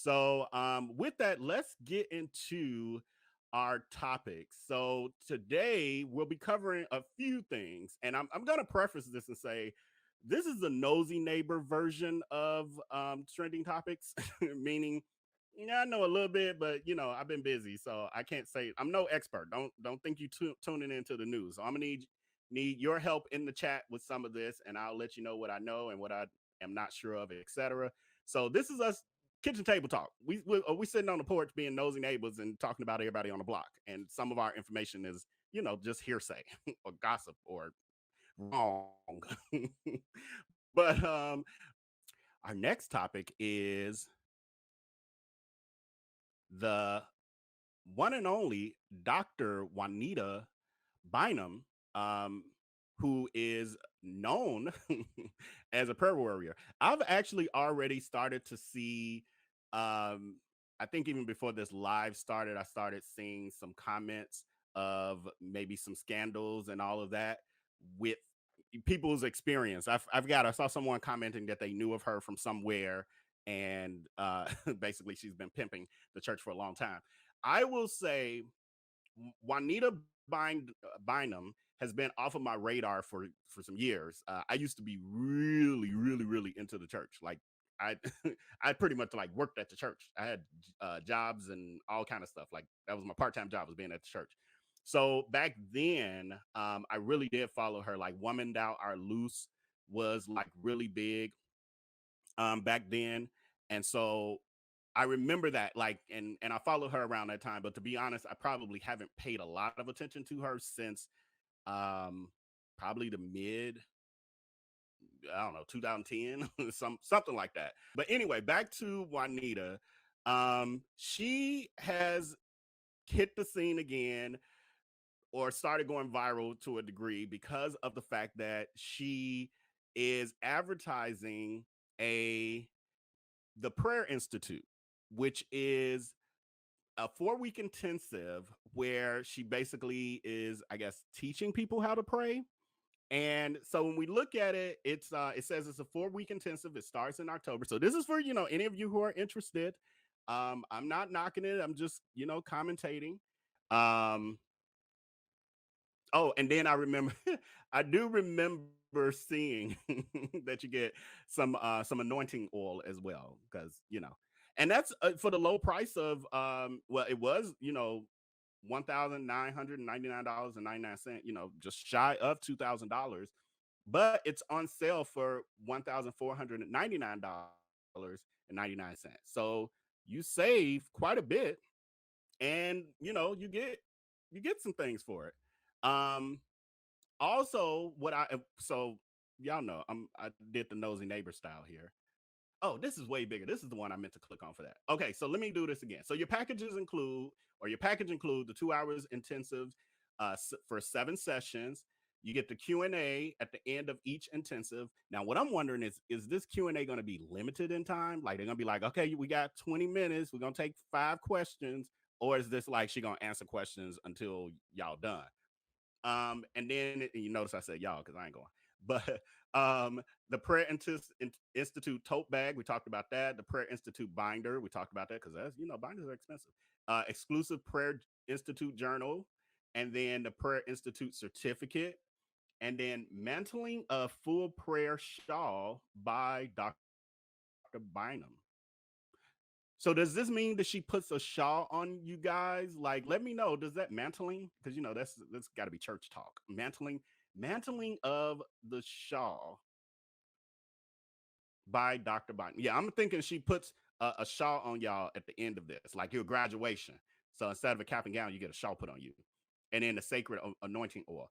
So, with that, let's get into our topics. So, today we'll be covering a few things, and I'm going to preface this and say this is the nosy neighbor version of trending topics, meaning, yeah, I know a little bit, but I've been busy, so I can't say I'm no expert. Don't think you tuning into the news. So I'm gonna need your help in the chat with some of this, and I'll let you know what I know and what I am not sure of, etc. So this is us kitchen table talk. We sitting on the porch being nosy neighbors and talking about everybody on the block, and some of our information is just hearsay or gossip or wrong. But our next topic is the one and only Dr. Juanita Bynum, um, who is known as a prayer warrior. I've actually already started to see, I think even before this live started, I started seeing some comments of maybe some scandals and all of that with people's experience. I saw someone commenting that they knew of her from somewhere, and basically she's been pimping the church for a long time. I will say Juanita Bynum has been off of my radar for some years. I used to be really, really, really into the church. Like I, I pretty much like worked at the church. I had jobs and all kind of stuff. Like that was my part-time job, was being at the church. So back then, I really did follow her. Like Woman Thou Art Loose was like really big back then, and so I remember that, like, and I followed her around that time. But to be honest, I probably haven't paid a lot of attention to her since um, probably the mid, I don't know, 2010, something like that. But anyway, back to Juanita. She has hit the scene again, or started going viral to a degree, because of the fact that she is advertising a the Prayer Institute, which is a 4-week intensive where she basically is, I guess, teaching people how to pray. And so when we look at it, it says it's a 4-week intensive. It starts in October. So this is for any of you who are interested. I'm not knocking it. I'm just commentating. Um, Oh, and then I remember, I do remember seeing that you get some anointing oil as well, because and that's for the low price of well, it was $1,999.99, just shy of $2,000, but it's on sale for $1,499.99. So you save quite a bit, and you get some things for it. Um, Also, what I so y'all know I did the nosy neighbor style here. Oh, this is way bigger. This is the one I meant to click on for that. Okay, so let me do this again. So your package include the 2 hours intensive for 7 sessions. You get the Q&A at the end of each intensive. Now, what I'm wondering is this Q&A going to be limited in time? Like they're going to be like, okay, we got 20 minutes. We're going to take 5 questions. Or is this like she going to answer questions until y'all done? And then you notice I said y'all because I ain't going. But the Prayer Institute tote bag, we talked about that. The Prayer Institute binder, we talked about that because that's binders are expensive. Exclusive Prayer Institute journal, and then the Prayer Institute certificate, and then mantling a full prayer shawl by Dr. Bynum. So does this mean that she puts a shawl on you guys? Like, let me know. Does that mantling? Because that's got to be church talk. Mantling of the shawl by Dr. Bynum. Yeah, I'm thinking she puts a shawl on y'all at the end of this, like your graduation. So instead of a cap and gown, you get a shawl put on you, and then the sacred anointing oil.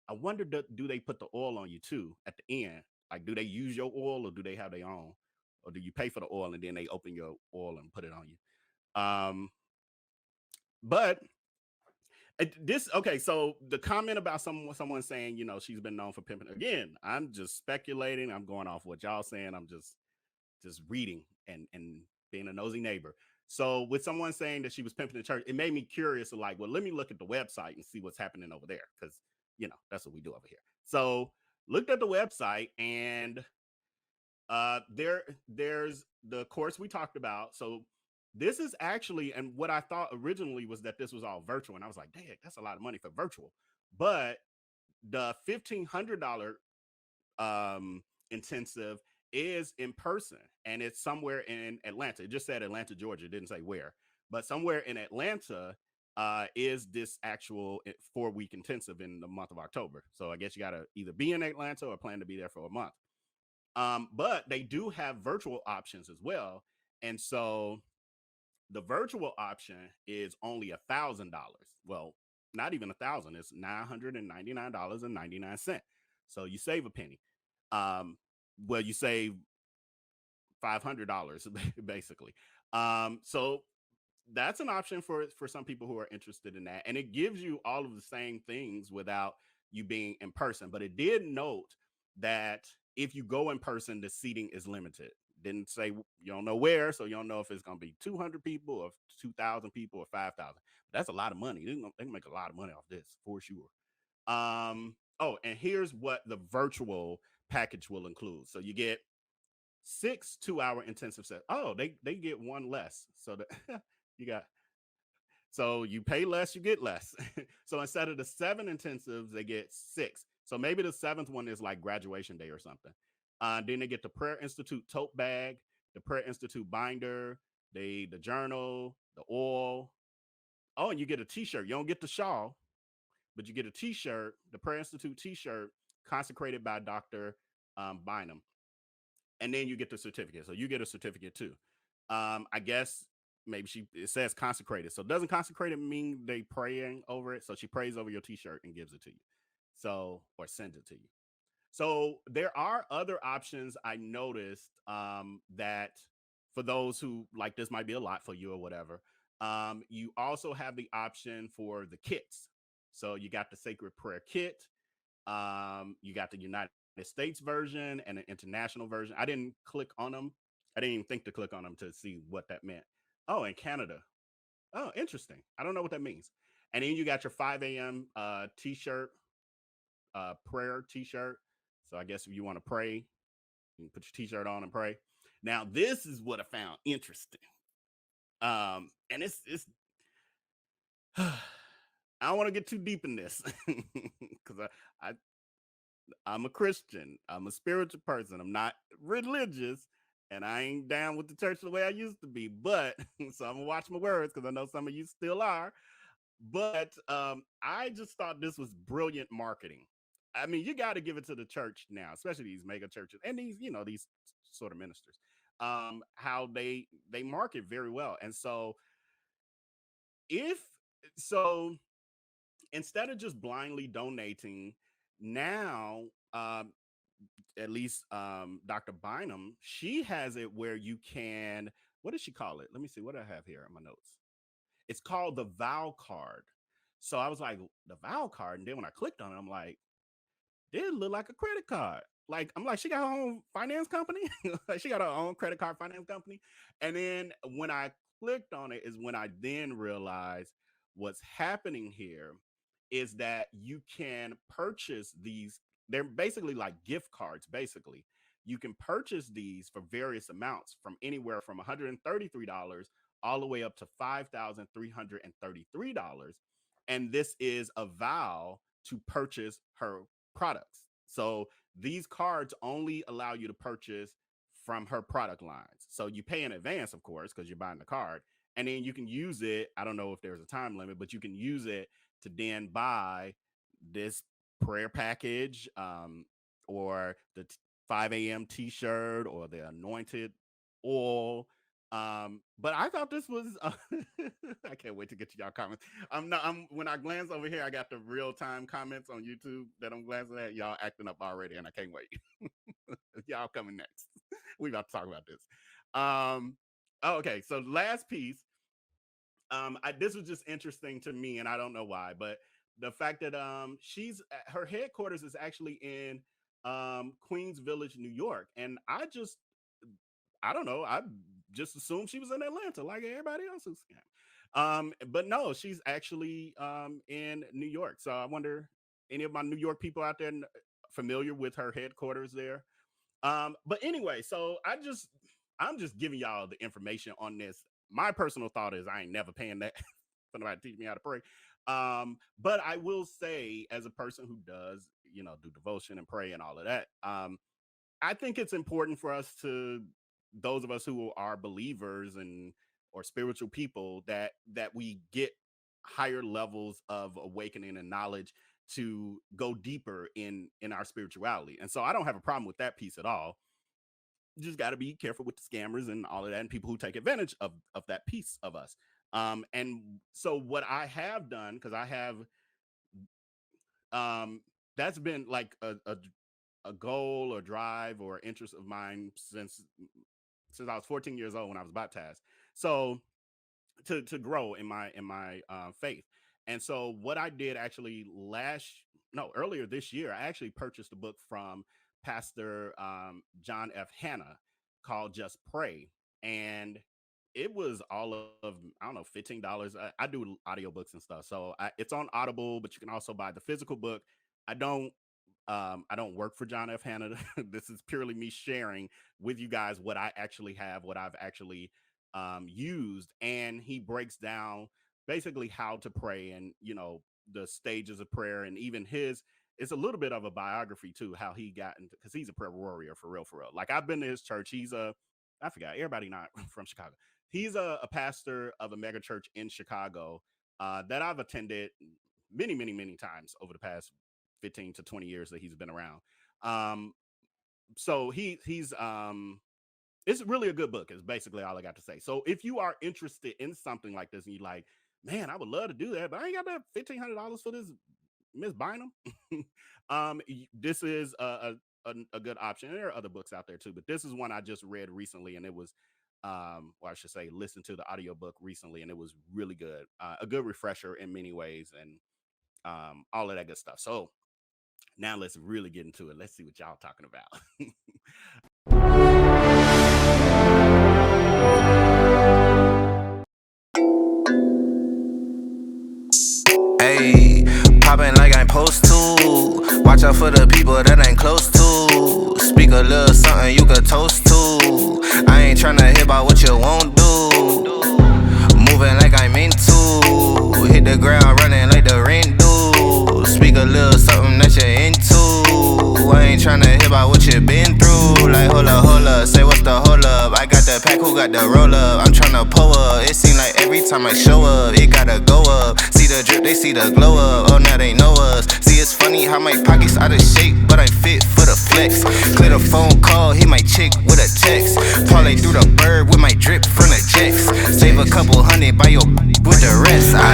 I wonder, do they put the oil on you too at the end? Like, do they use your oil, or do they have their own? Or do you pay for the oil and then they open your oil and put it on you? But this okay. So the comment about someone saying she's been known for pimping, again, I'm just speculating. I'm going off what y'all saying. I'm just reading and being a nosy neighbor. So with someone saying that she was pimping the church, it made me curious. Like, well, let me look at the website and see what's happening over there, because that's what we do over here. So looked at the website, and there's the course we talked about. So This is actually, and what I thought originally was that this was all virtual, and I was like, dang, that's a lot of money for virtual. But the $1,500 intensive is in person, and it's somewhere in Atlanta. It just said Atlanta, Georgia. It didn't say where, but somewhere in Atlanta is this actual 4-week intensive in the month of October. So I guess you got to either be in Atlanta or plan to be there for a month. But they do have virtual options as well. And so the virtual option is only $1,000. Well, not even 1,000. It's $999.99. So you save a penny. Well, you save $500 basically. So that's an option for some people who are interested in that, and it gives you all of the same things without you being in person. But it did note that if you go in person, the seating is limited. Didn't say, you don't know where, so you don't know if it's going to be 200 people or 2,000 people or 5,000. That's a lot of money. They can make a lot of money off this for sure. Oh, and here's what the virtual package will include. So you get 6 2-hour intensive sets. Oh, they get one less. So that you got, so you pay less, you get less. So instead of the 7 intensives, they get 6. So maybe the 7th one is like graduation day or something. Then they get the Prayer Institute tote bag, the Prayer Institute binder, the journal, the oil. Oh, and you get a T-shirt. You don't get the shawl, but you get a T-shirt, the Prayer Institute T-shirt, consecrated by Dr. Bynum, and then you get the certificate. So you get a certificate too. I guess maybe it says consecrated. So doesn't consecrated mean they praying over it? So she prays over your T-shirt and gives it to you. So, or sends it to you. So there are other options I noticed that for those who like this might be a lot for you or whatever. You also have the option for the kits. So you got the Sacred Prayer Kit. You got the United States version and an international version. I didn't click on them. I didn't even think to click on them to see what that meant. Oh, in Canada. Oh, interesting. I don't know what that means. And then you got your 5 a.m. T-shirt, prayer T-shirt. So I guess if you want to pray, you can put your T-shirt on and pray. Now, this is what I found interesting. And it's I don't want to get too deep in this because I'm a Christian. I'm a spiritual person. I'm not religious, and I ain't down with the church the way I used to be. But so I'm gonna watch my words because I know some of you still are. But I just thought this was brilliant marketing. I mean, you got to give it to the church now, especially these mega churches and these, these sort of ministers. How they market very well, and so if so, instead of just blindly donating, now at least Dr. Bynum, she has it where you can, what does she call it? Let me see what I have here in my notes. It's called the Vow Card. So I was like, the Vow Card. And then when I clicked on it, I'm like, it look like a credit card. Like, I'm like, she got her own finance company. Like, she got her own credit card finance company. And then when I clicked on it is when I then realized what's happening here is that you can purchase these. They're basically like gift cards, basically. You can purchase these for various amounts from anywhere from $133 all the way up to $5,333. And this is a vow to purchase her products. So these cards only allow you to purchase from her product lines. So you pay in advance, of course, because you're buying the card. And then you can use it. I don't know if there's a time limit, but you can use it to then buy this prayer package or the 5 a.m. t-shirt or the anointed oil. But I thought this was I can't wait to get to y'all comments. I'm when I glance over here, I got the real-time comments on YouTube that I'm glancing at. Y'all acting up already, and I can't wait. Y'all coming next. We about to talk about this. Okay, so last piece. This was just interesting to me, and I don't know why, but the fact that she's her headquarters is actually in Queens Village, New York, and I don't know. I just assumed she was in Atlanta like everybody else who's but no, she's actually in New York. So I wonder any of my New York people out there familiar with her headquarters there. But anyway, so I'm just giving y'all the information on this. my personal thought is I ain't never paying that for somebody to teach me how to pray. But I will say, as a person who does, do devotion and pray and all of that, I think it's important for us to, those of us who are believers and or spiritual people, that we get higher levels of awakening and knowledge to go deeper in our spirituality. And so I don't have a problem with that piece at all. You just got to be careful with the scammers and all of that, and people who take advantage of that piece of us. And so what I have done, because I have that's been like a goal or drive or interest of mine since I was 14 years old when I was baptized. So to grow in my faith. And so what I did actually earlier this year, I actually purchased a book from Pastor John F. Hanna called Just Pray. And it was all of, I don't know, $15. I do audiobooks and stuff. So it's on Audible, but you can also buy the physical book. I don't work for John F. Hanna. This is purely me sharing with you guys what I actually have, what I've actually used. And he breaks down basically how to pray and, the stages of prayer. And even it's a little bit of a biography too, how he got into, because he's a prayer warrior for real. Like, I've been to his church. I forgot, everybody not from Chicago. He's a pastor of a mega church in Chicago that I've attended many, many, many times over the past 15 to 20 years that he's been around. So he's it's really a good book, is basically all I got to say. So if you are interested in something like this and you're like, man, I would love to do that, but I ain't got that $1,500 for this Miss Bynum. This is a good option. There are other books out there too, but this is one I just read recently, and it was I should say listened to the audiobook recently, and it was really good. A good refresher in many ways, and all of that good stuff. So now let's really get into it. Let's see what y'all talking about. Ayy, poppin' like I'm supposed to. Watch out for the people that ain't close to. Speak a little something you could toast to. I ain't tryna hear about what you won't do. Moving like I'm into. Hit the ground running like the rent do. Speak a little something that you're into. I ain't tryna hear about what you been through. Like hold up, say what's the hold up. I got the pack, who got the roll up? I'm tryna pull up. It seem like every time I show up, it gotta go up. See the drip, they see the glow up. Oh, now they know us. See, it's funny how my pockets out of shape, but I fit for the flex. Clear the phone call, hit my chick with a text. Parlay through the bird with my drip from the jets. Save a couple hundred by your with the rest.